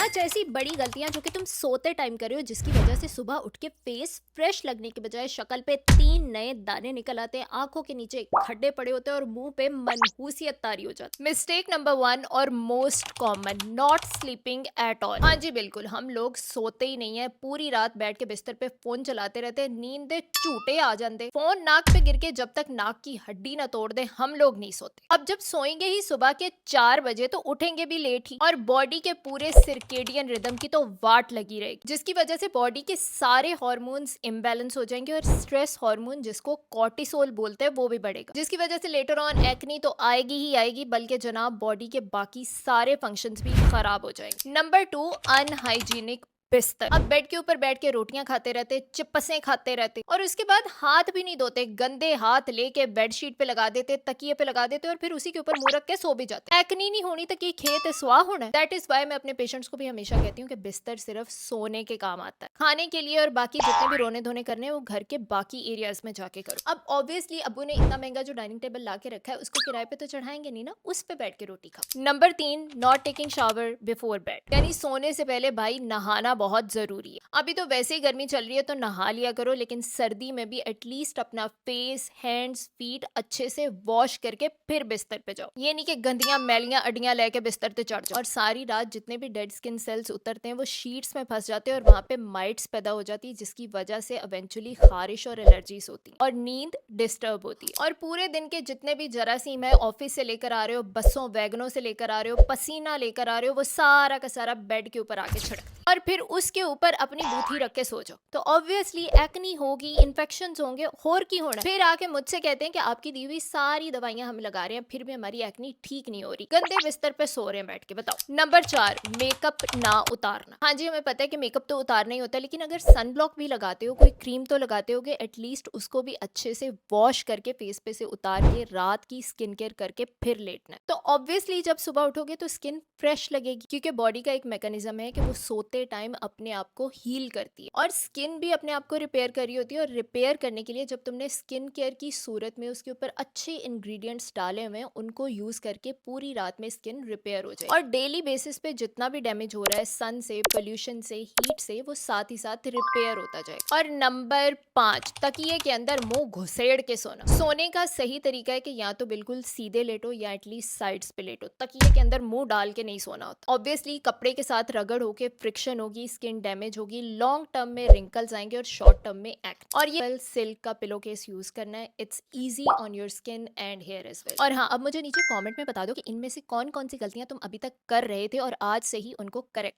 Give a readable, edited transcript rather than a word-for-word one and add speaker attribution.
Speaker 1: पांच ऐसी बड़ी गलतियां जो कि तुम सोते टाइम कर रहे हो जिसकी वजह से सुबह उठ के फेस फ्रेश लगने के बजाय शक्ल पे 3 नए दाने निकल आते हैं, आंखों के नीचे खड्डे पड़े होते हैं और मुंह पे मनहूसियत तारी हो जाती है। मिस्टेक नंबर 1 और most common, not sleeping at all. हाँ जी बिल्कुल, हम लोग सोते ही नहीं है, पूरी रात बैठ के बिस्तर पे फोन चलाते रहते हैं, नींद दे झूठे आ जाते, फोन नाक पे गिर के जब तक नाक की हड्डी ना तोड़ दे हम लोग नहीं सोते। अब जब सोएंगे ही सुबह के 4 बजे तो उठेंगे भी लेट ही, और बॉडी के पूरे सर्केडियन रिदम की तो वाट लगी रहेगी, जिसकी वजह से बॉडी के सारे हार्मोन्स इम्बैलेंस हो जाएंगे और स्ट्रेस हार्मोन जिसको कॉर्टिसोल बोलते हैं वो भी बढ़ेगा, जिसकी वजह से लेटर ऑन एक्नी तो आएगी ही आएगी, बल्कि जनाब बॉडी के बाकी सारे फंक्शंस भी खराब हो जाएंगे। नंबर 2, अनहाइजीनिक बिस्तर। अब बेड के ऊपर बैठ के रोटियां खाते रहते, चिप्सें खाते रहते और उसके बाद हाथ भी नहीं धोते, गंदे हाथ लेके बेडशीट पे लगा देते, तकिए पे लगा देते और फिर उसी के ऊपर मुंह रख के सो भी जाते। एक्नी नहीं होनी तो कि खेत है स्वाह होना है। दैट इज वाई मैं अपने पेशेंट्स को भी हमेशा कहती हूँ कि बिस्तर सिर्फ सोने के काम आता है, खाने के लिए और बाकी जितने भी रोने धोने करने हैं वो घर के बाकी एरियाज में जाके करो। अब ऑब्वियसली अबू ने इतना महंगा जो डाइनिंग टेबल ला के रखा है उसको किराए पे तो चढ़ाएंगे नहीं ना, उस पे बैठ के रोटी खाओ। Number 3, not taking shower before bed, यानी सोने से पहले भाई नहाना बहुत जरूरी है। अभी तो वैसे ही गर्मी चल रही है तो नहा लिया करो, लेकिन सर्दी में भी एटलीस्ट अपना फेस, हैंड्स, फीट अच्छे से वॉश करके फिर बिस्तर पे जाओ। ये नहीं कि गंदियां मैलियां अड्डियां लेके बिस्तर पे चढ़ जाओ और सारी रात जितने भी डेड स्किन सेल्स उतरते हैं वो शीट्स में फंस जाते हैं और वहां पे माइट्स पैदा हो जाती है, जिसकी वजह से इवेंचुअली खारिश और एलर्जीज होती है और नींद डिस्टर्ब होती है। और पूरे दिन के जितने भी जरासीम है ऑफिस से लेकर आ रहे हो, बसों वैगनों से लेकर आ रहे हो, पसीना लेकर आ रहे हो, वो सारा का सारा बेड के ऊपर आके छिड़क और फिर उसके ऊपर अपनी बूथी रख के सो जाओ, तो ऑब्वियसली एक्नी होगी, इन्फेक्शंस होंगे, होर की होना। फिर आके मुझसे कहते हैं कि आपकी दी हुई सारी दवाइयां हम लगा रहे हैं फिर भी हमारी एक्नी ठीक नहीं हो रही, गंदे बिस्तर पे सो रहे हैं बैठ के। बताओ। नंबर 4, मेकअप ना उतारना। हाँ जी, हमें पता है कि मेकअप तो उतारना ही होता है, लेकिन अगर सन ब्लॉक भी लगाते हो, कोई क्रीम तो लगाते होगे, एटलीस्ट उसको भी अच्छे से वॉश करके फेस पे से उतार के रात की स्किन केयर करके फिर लेटना है। तो ऑब्वियसली जब सुबह उठोगे तो स्किन फ्रेश लगेगी, क्योंकि बॉडी का एक मैकेनिज्म है कि वो सोते टाइम अपने आप को हील करती है और स्किन भी अपने आप को रिपेयर कर रही होती है। और रिपेयर करने के लिए जब तुमने स्किन केयर की सूरत में उसके ऊपर अच्छे इंग्रेडिएंट्स डाले हुए हैं, उनको यूज करके पूरी रात में स्किन रिपेयर हो जाए और डेली बेसिस पे जितना भी डैमेज हो रहा है सन से, पोल्यूशन से, हीट से, वो साथ ही साथ रिपेयर होता जाए। और नंबर 5, तकिए के अंदर मुंह घुसेड़ के सोना। सोने का सही तरीका है कि या तो बिल्कुल सीधे लेटो या एटलीस्ट साइड्स पे लेटो, तकिए के अंदर मुंह डाल के नहीं सोना होता। ऑब्वियसली कपड़े के साथ रगड़ होके फ्रिक्शन होगी, स्किन डैमेज होगी, लॉन्ग टर्म में रिंकल्स आएंगे और शॉर्ट टर्म में एक्ने। और ये सिल्क का पिलो केस यूज करना है, it's easy on your skin and hair as well. और हाँ, अब मुझे नीचे कमेंट में बता दो कि इनमें से कौन कौन सी गलतियां तुम अभी तक कर रहे थे और आज से ही उनको करेक्ट